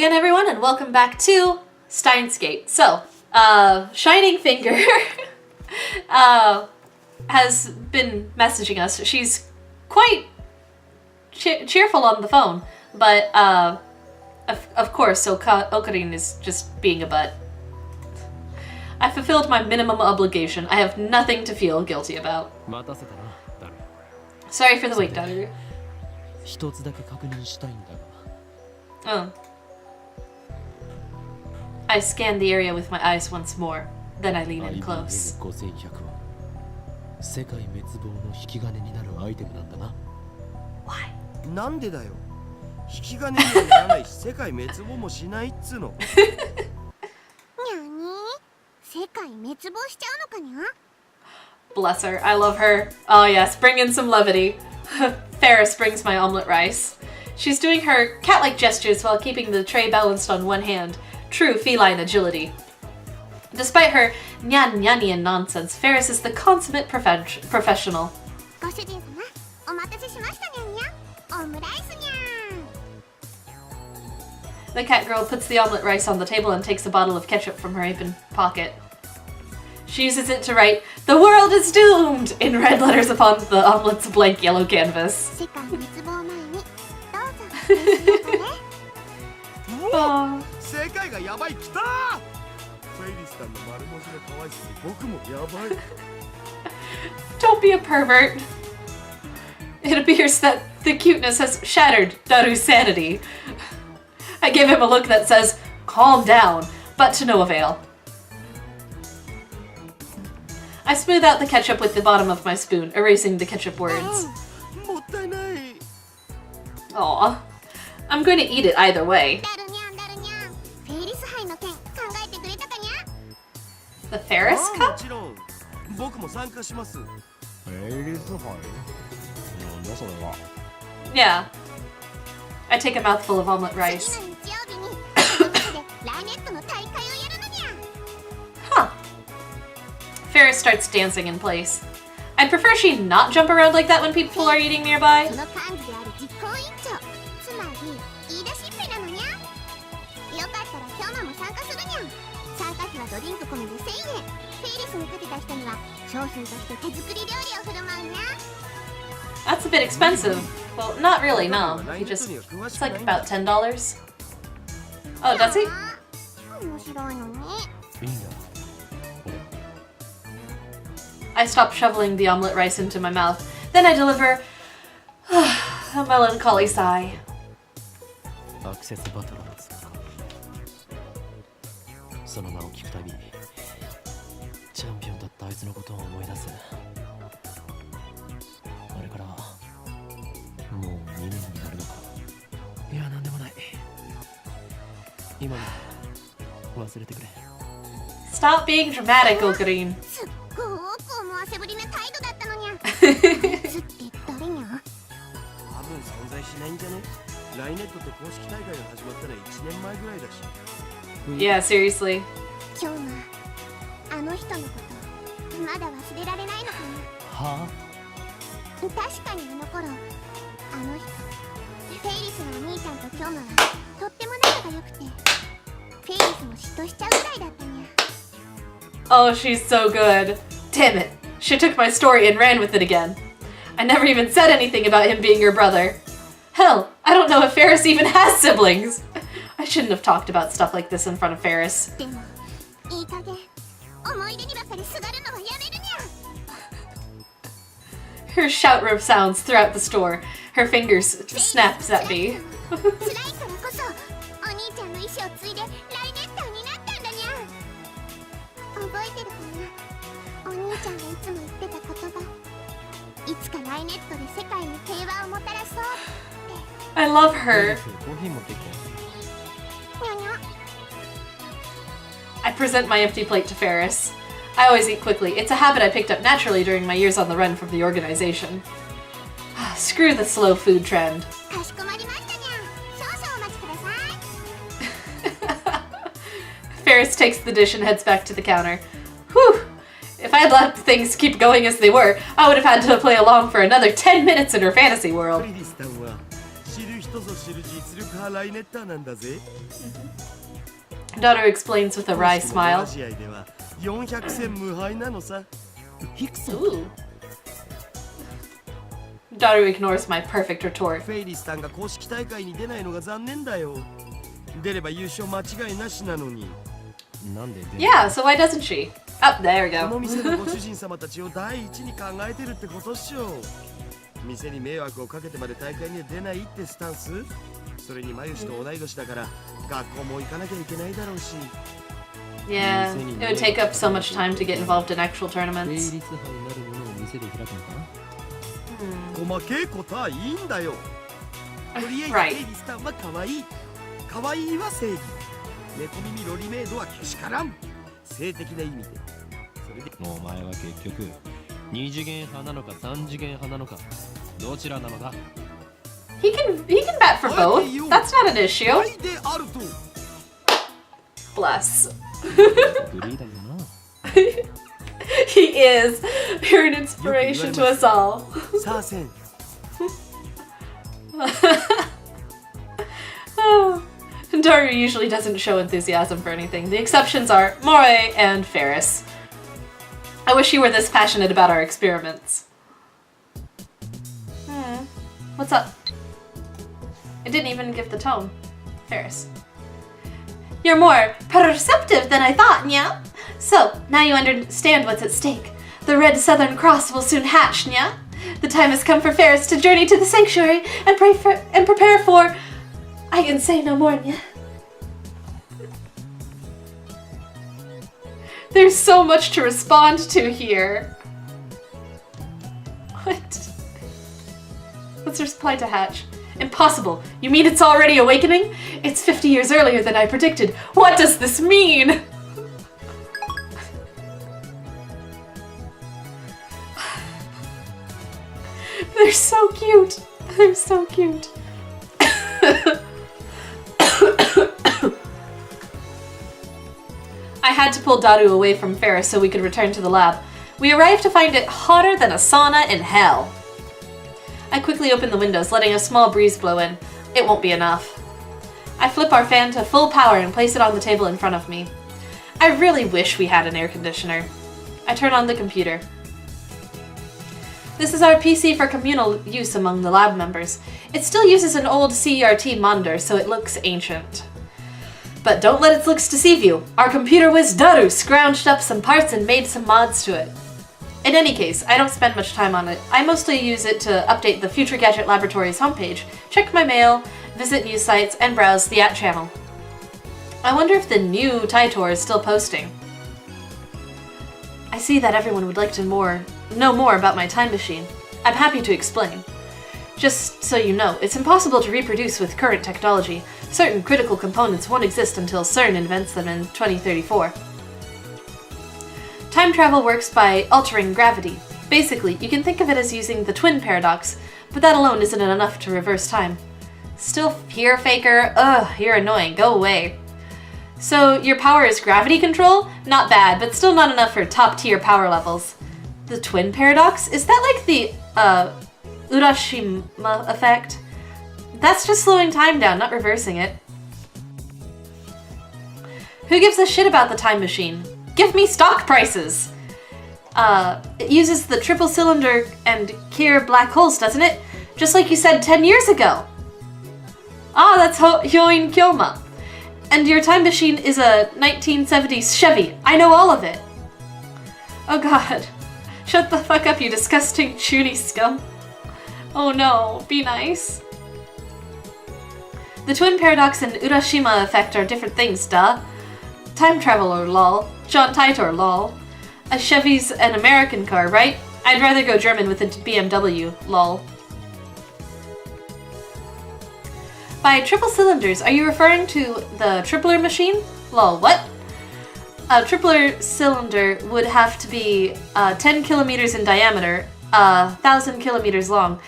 again, everyone, and welcome back to Steins. So, Shining Finger has been messaging us. She's quite cheerful on the phone, but of course, so Ocarina is just being a butt. I fulfilled my minimum obligation. I have nothing to feel guilty about. Sorry for the wait, Daru. Oh. I scan the area with my eyes once more. Then I lean in close. Why? Bless her. I love her. Oh yes, bring in some levity. Ferris brings my omelet rice. She's doing her cat-like gestures while keeping the tray balanced on one hand. True feline agility. Despite her nyan-nyanian nonsense, Ferris is the consummate professional. The cat girl puts the omelet rice on the table and takes a bottle of ketchup from her apron pocket. She uses it to write, "The world is doomed!" in red letters upon the omelet's blank yellow canvas. Oh. Don't be a pervert. It appears that the cuteness has shattered Daru's sanity. I give him a look that says, "Calm down," but to no avail. I smooth out the ketchup with the bottom of my spoon, erasing the ketchup words. Aw. I'm going to eat it either way. The Ferris cup? Yeah. I take a mouthful of omelet rice. Huh. Ferris starts dancing in place. I'd prefer she not jump around like that when people are eating nearby. That's a bit expensive. Well, not really, no. It's like about $10. Oh, does he? I stop shoveling the omelet rice into my mouth. Then I deliver a melancholy sigh. Stop being dramatic, Ocarina. Yeah, seriously. Huh? Oh, she's so good. Damn it. She took my story and ran with it again. I never even said anything about him being your brother. Hell, I don't know if Ferris even has siblings. I shouldn't have talked about stuff like this in front of Ferris. Her shout resounds throughout the store. Her fingers snaps at me. I love her. I present my empty plate to Ferris. I always eat quickly. It's a habit I picked up naturally during my years on the run from the organization. Screw the slow food trend. Ferris takes the dish and heads back to the counter. Whew! If I had let things keep going as they were, I would have had to play along for another 10 minutes in her fantasy world. Daru explains with a wry smile. Ooh. Daru ignores my perfect retort. Yeah, so why doesn't she? Oh, there we go. 店に迷惑をかけてまで大会には出ないってスタンス？それにマユシと同い年だから学校も行かなきゃいけないだろうし。Yeah, it would take up so much time to get involved in actual tournaments. 細けいことはいいんだよ。とりあえずケイリスタンは可愛い。可愛いは正義。猫耳ロリメイドはけしからん。性的な意味で。それでお前は結局2次元派なのか3次元派なのかどちらなのだ He can bat for both. That's not an issue. Bless. He is. You're an inspiration to us all. Daru usually doesn't show enthusiasm for anything. The exceptions are Moray and Ferris. I wish you were this passionate about our experiments. What's up? I didn't even give the tone. Ferris. You're more perceptive than I thought, nya? So, now you understand what's at stake. The Red Southern Cross will soon hatch, nya? The time has come for Ferris to journey to the sanctuary and prepare for... I can say no more, nya. There's so much to respond to here. What? Let's reply to Hatch. Impossible. You mean it's already awakening? It's 50 years earlier than I predicted. What does this mean? They're so cute. They're so cute. I had to pull Daru away from Ferris so we could return to the lab. We arrived to find it hotter than a sauna in hell. I quickly opened the windows, letting a small breeze blow in. It won't be enough. I flip our fan to full power and place it on the table in front of me. I really wish we had an air conditioner. I turn on the computer. This is our PC for communal use among the lab members. It still uses an old CRT monitor, so it looks ancient. But don't let its looks deceive you. Our computer whiz Daru scrounged up some parts and made some mods to it. In any case, I don't spend much time on it. I mostly use it to update the Future Gadget Laboratory's homepage, check my mail, visit news sites, and browse the @ channel. I wonder if the new Titor is still posting. I see that everyone would like to know more about my time machine. I'm happy to explain. Just so you know, it's impossible to reproduce with current technology. Certain critical components won't exist until CERN invents them in 2034. Time travel works by altering gravity. Basically, you can think of it as using the twin paradox, but that alone isn't enough to reverse time. Still here, faker? Ugh, you're annoying. Go away. So, your power is gravity control? Not bad, but still not enough for top-tier power levels. The twin paradox? Is that like the, Urashima effect? That's just slowing time down, not reversing it. Who gives a shit about the time machine? Give me stock prices! It uses the triple cylinder and Kier black holes, doesn't it? Just like you said 10 years ago! Ah, that's Hyoin Kyoma. And your time machine is a 1970s Chevy. I know all of it. Oh god. Shut the fuck up, you disgusting chuny scum. Oh no, be nice. The twin paradox and Urashima effect are different things, duh. Time traveler, lol. John Titor, lol. A Chevy's an American car, right? I'd rather go German with a BMW, lol. By triple cylinders, are you referring to the tripler machine? Lol, what? A tripler cylinder would have to be 10 kilometers in diameter, 1,000 kilometers long,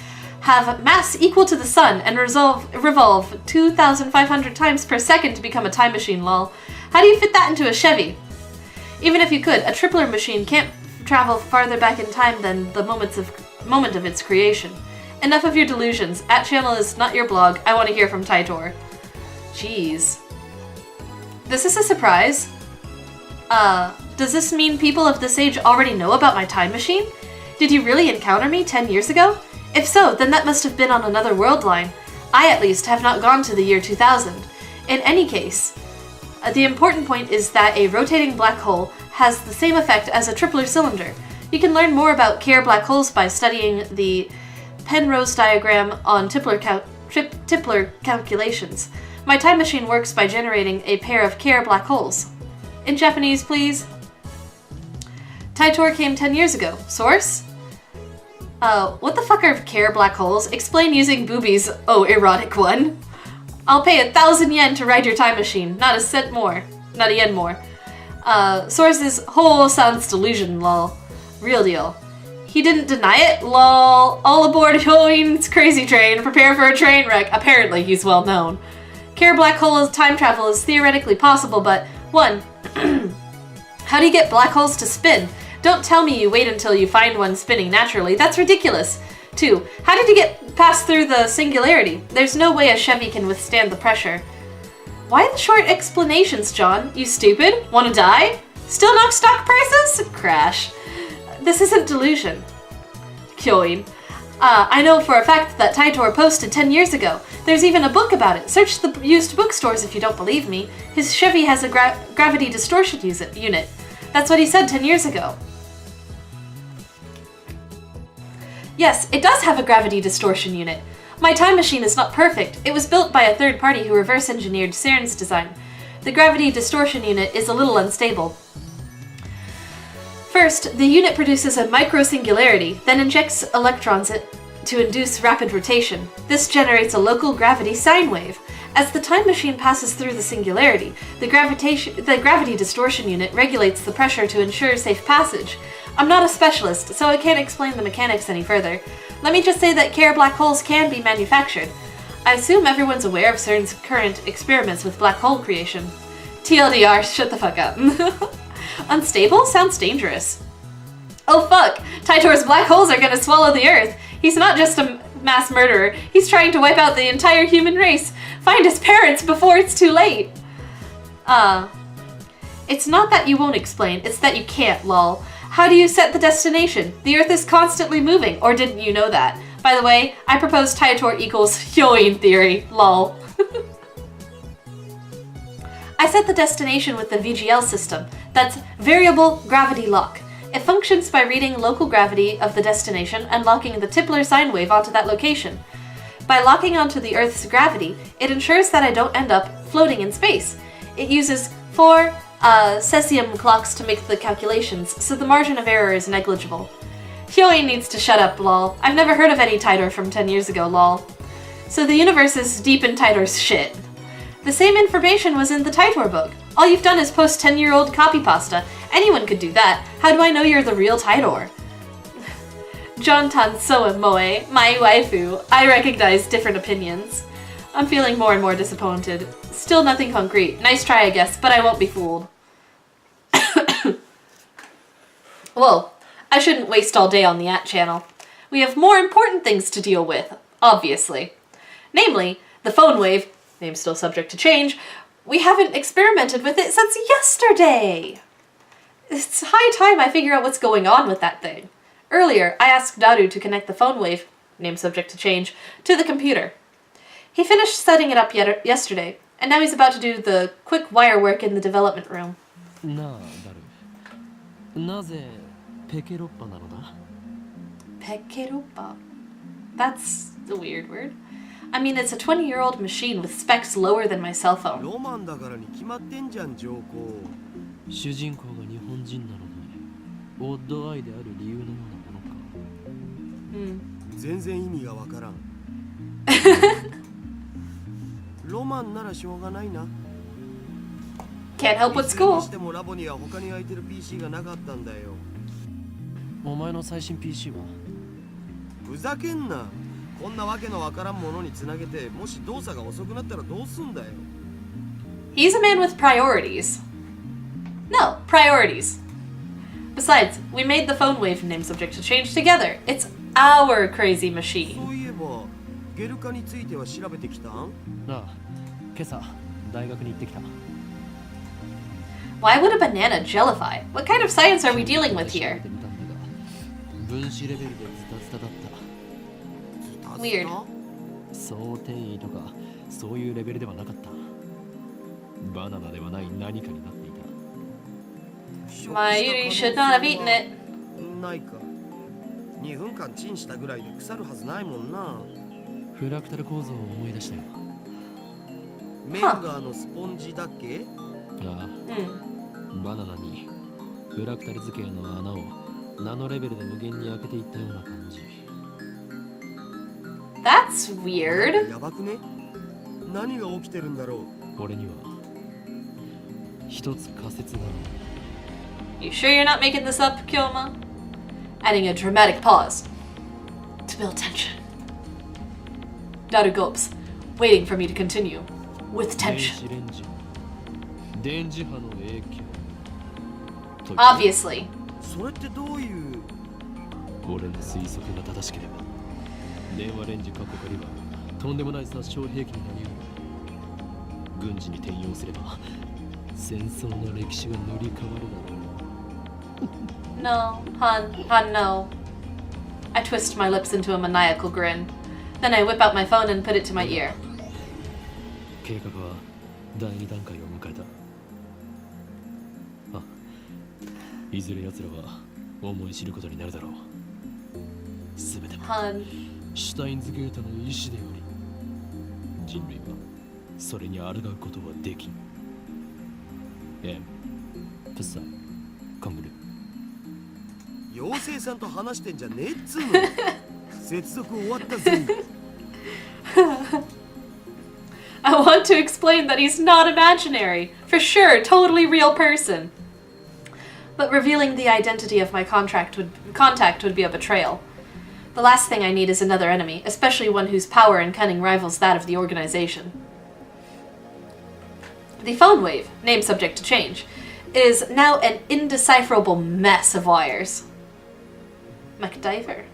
have mass equal to the sun, and revolve 2,500 times per second to become a time machine, lol. How do you fit that into a Chevy? Even if you could, a tripler machine can't travel farther back in time than the moment of its creation. Enough of your delusions. @channel is not your blog. I want to hear from Titor. Jeez. This is a surprise. Does this mean people of this age already know about my time machine? Did you really encounter me 10 years ago? If so, then that must have been on another world line. I, at least, have not gone to the year 2000. In any case, the important point is that a rotating black hole has the same effect as a tripler cylinder. You can learn more about Kerr black holes by studying the Penrose diagram on Tipler calculations. My time machine works by generating a pair of Kerr black holes. In Japanese, please. Titor came 10 years ago. Source? What the fuck are Kerr black holes? Explain using boobies. Oh, erotic one. I'll pay 1,000 yen to ride your time machine. Not a cent more. Not a yen more. Source is whole sounds delusion, lol. Real deal. He didn't deny it, lol. All aboard Hyoin's crazy train. Prepare for a train wreck. Apparently he's well known. Kerr black hole time travel is theoretically possible, but 1. How do you get black holes to spin? Don't tell me you wait until you find one spinning naturally. That's ridiculous. 2. How did you get past through the singularity? There's no way a Chevy can withstand the pressure. Why the short explanations, John? You stupid? Wanna die? Still no stock prices? Crash. This isn't delusion. Kyoin. I know for a fact that Titor posted 10 years ago. There's even a book about it. Search the used bookstores if you don't believe me. His Chevy has a gravity distortion unit. That's what he said 10 years ago. Yes, it does have a gravity distortion unit. My time machine is not perfect. It was built by a third party who reverse engineered SERN's design. The gravity distortion unit is a little unstable. First, the unit produces a microsingularity, then injects electrons to induce rapid rotation. This generates a local gravity sine wave. As the time machine passes through the singularity, the gravity distortion unit regulates the pressure to ensure safe passage. I'm not a specialist, so I can't explain the mechanics any further. Let me just say that Kerr black holes can be manufactured. I assume everyone's aware of CERN's current experiments with black hole creation. TLDR, shut the fuck up. Unstable? Sounds dangerous. Oh fuck! Titor's black holes are gonna swallow the Earth. He's not just a mass murderer. He's trying to wipe out the entire human race. Find his parents before it's too late. It's not that you won't explain, it's that you can't, lol. How do you set the destination? The Earth is constantly moving, or didn't you know that? By the way, I propose Titor equals Hyoin theory, lol. I set the destination with the VGL system. That's variable gravity lock. It functions by reading local gravity of the destination and locking the Tipler sine wave onto that location. By locking onto the Earth's gravity, it ensures that I don't end up floating in space. It uses 4 cesium clocks to make the calculations, so the margin of error is negligible. Hyoin needs to shut up, lol. I've never heard of any Titor from 10 years ago, lol. So the universe is deep in Titor's shit. The same information was in the Titor book. All you've done is post 10-year-old copy pasta. Anyone could do that. How do I know you're the real Titor? John Tansoa Moe, my waifu. I recognize different opinions. I'm feeling more and more disappointed. Still nothing concrete. Nice try, I guess, but I won't be fooled. Well, I shouldn't waste all day on the channel. We have more important things to deal with, obviously. Namely, the phone wave, name still subject to change. We haven't experimented with it since yesterday. It's high time I figure out what's going on with that thing. Earlier, I asked Daru to connect the phone wave, name subject to change, to the computer. He finished setting it up yesterday, and now he's about to do the quick wire work in the development room. Pekeroppa? That's a weird word. I mean, it's a 20-year-old machine with specs lower than my cell phone. Can't help with school. He's a man with priorities. No, priorities. Besides, we made the phone wave name subject to change together. It's our crazy そう machine. いえばゲル化については調べてきたん？ああ、今朝大学に行ってきた。 Why would a banana jellify? What kind of science are we dealing with 調べ here? てみたんだが、分子レベルでズタズタだった。 Weird. 想定位とかそういうレベルではなかった。バナナではない何かになっていた。 Mayuri should not have eaten it. ないか。2分間チンしたぐらいで腐るはずないもんな。フラクタル構造を思い出したよ。メンガーのスポンジだっけ？ああ、バナナにフラクタル図形の穴をナノレベルで無限に開けていったような感じ。 That's weird. やばくね？何が起きてるんだろう？俺には一つ仮説がある。 You sure you're not making this up, Kyoma? Adding a dramatic pause to build tension. Daru gulps, waiting for me to continue with 電 tension. 子レンジ、電磁波の影響。と Obviously. それってどういう？俺の推測が正しければ、電話レンジ過去仮はとんでもない殺傷兵器になり得る。軍事に転用すれば戦争の歴史が塗り替わるだろう。 No, Han, no. I twist my lips into a maniacal grin. Then I whip out my phone and put it to my ear. 計画は第2段階を迎えた。あ、いずれ奴らは思い知ることになるだろう。すべては Han, シュタインズゲートの意志であり、人類はそれに抗うことはできん。プサイ、カングル。 妖精さんと話してんじゃねえっつうの。接続終わったぜ。I want to explain that he's not imaginary. For sure, totally real person. But revealing the identity of my contact would be a betrayal. The last thing I need is another enemy, especially one whose power and cunning rivals that of the organization. The phone wave, name subject to change, is now an indecipherable mess of wires. MacDiver.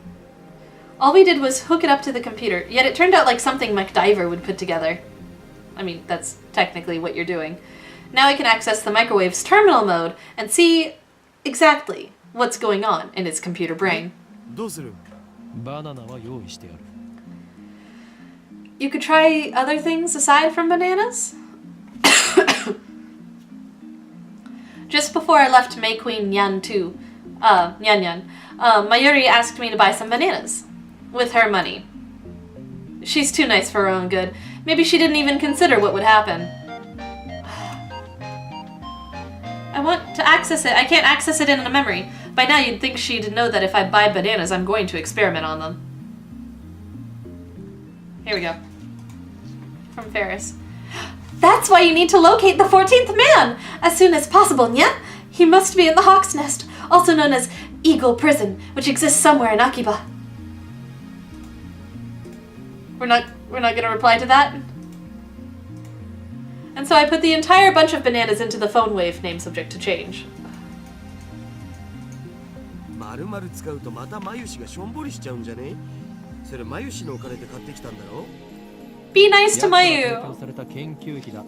All we did was hook it up to the computer, yet it turned out like something MacDiver would put together. I mean, that's technically what you're doing. Now I can access the microwave's terminal mode and see exactly what's going on in its computer brain. どうする？バナナは用意してある。 You could try other things aside from bananas? Just before I left May Queen Nyan Mayuri asked me to buy some bananas. With her money. She's too nice for her own good. Maybe she didn't even consider what would happen. I want to access it. I can't access it in a memory. By now you'd think she'd know that if I buy bananas, I'm going to experiment on them. Here we go. From Ferris. That's why you need to locate the 14th man! As soon as possible, nya? He must be in the Hawk's Nest, also known as Eagle Prison, which exists somewhere in Akiba. We're not gonna reply to that? And so I put the entire bunch of bananas into the phone wave, name subject to change. 丸々使うとまたマユシがしょんぼりしちゃうんじゃね？それマユシのお金で買ってきたんだろ？ Be nice to 提 Mayu. 供された研究費だ。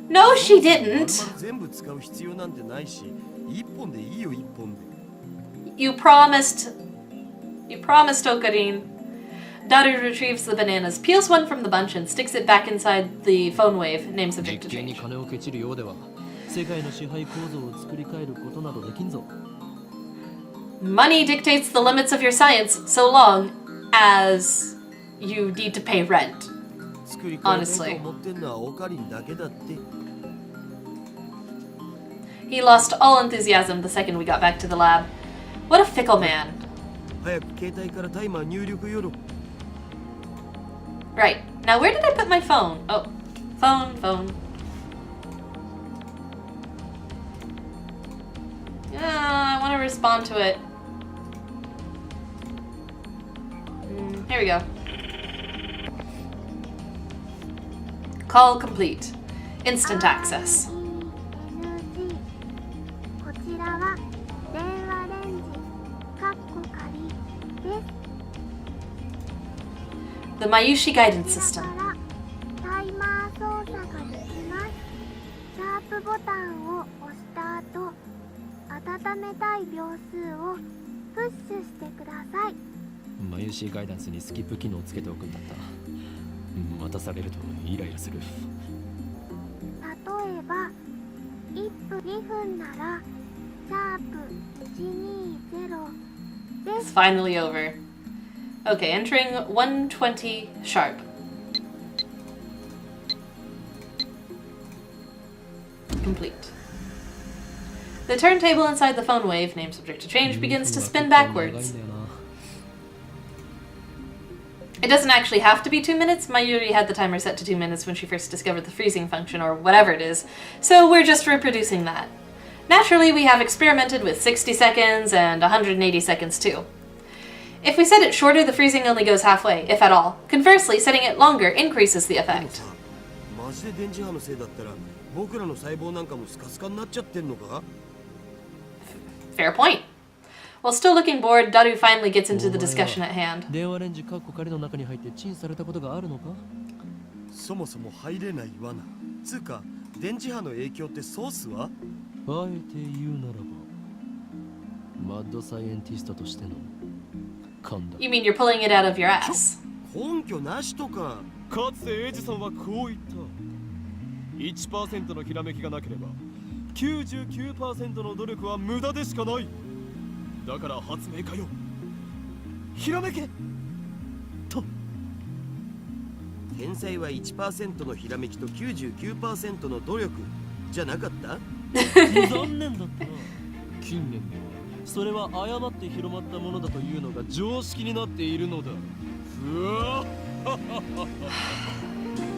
No, she didn't. 全部使う必要なんてないし、一本でいいよ一本で。You promised, Okarin. Daru retrieves the bananas, peels one from the bunch, and sticks it back inside the phone wave, name subject to 実験に change. 金をケチるようでは、世界の支配構造を作り変えることなどできんぞ。 Money dictates the limits of your science so long as you need to pay rent. 作り変えたい Honestly. と思ってんのはオカリンだけだって。 He lost all enthusiasm the second we got back to the lab. What a fickle man. 早く携帯からタイマー入力よろ。 Right, now where did I put my phone? Oh, phone. I want to respond to it. Here we go. Call complete. Instant access. こちらは電話レンジかっこ仮電 The Mayushi guidance system. タイマー操作ができます。シャープボタンを押した後、温めたい秒数をプッシュしてください。マユシーガイダンスにスキップ機能をつけておくんだった。待たされるとイライラする。例えば1分2分ならシャープ120 It's finally over. Okay, entering 120 sharp. Complete. The turntable inside the phone wave, name subject to change, begins to spin backwards. It doesn't actually have to be 2 minutes. Mayuri had the timer set to 2 minutes when she first discovered the freezing function, or whatever it is, so we're just reproducing that. Naturally, we have experimented with 60 seconds and 180 seconds too. If we set it shorter, the freezing only goes halfway, if at all. Conversely, setting it longer increases the effect. Fair point. While still looking bored, Daru finally gets into the discussion at hand. 電話レンジカッコ仮の中に入ってチンされたことがあるのか？そもそも入れない罠。つうか、電磁波の影響ってソースは？あえて言うならば、マッドサイエンティストとしての勘だ。You mean you're pulling it out of your ass? 根拠なしとか。かつてエイジさんはこう言った。1% のひらめきがなければ 99% の努力は無駄でしかない。だから発明家よ、ひらめけと。天才は 1% のひらめきと 99% の努力じゃなかった？残念だったな。近年ではそれは誤って広まったものだというのが常識になっているのだ。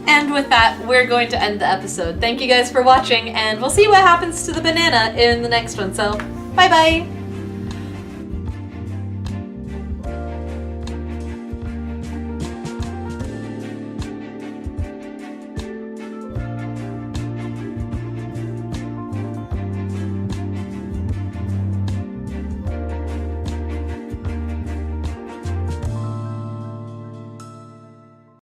And with that, we're going to end the episode. Thank you guys for watching, and we'll see what happens to the banana in the next one. So, bye bye!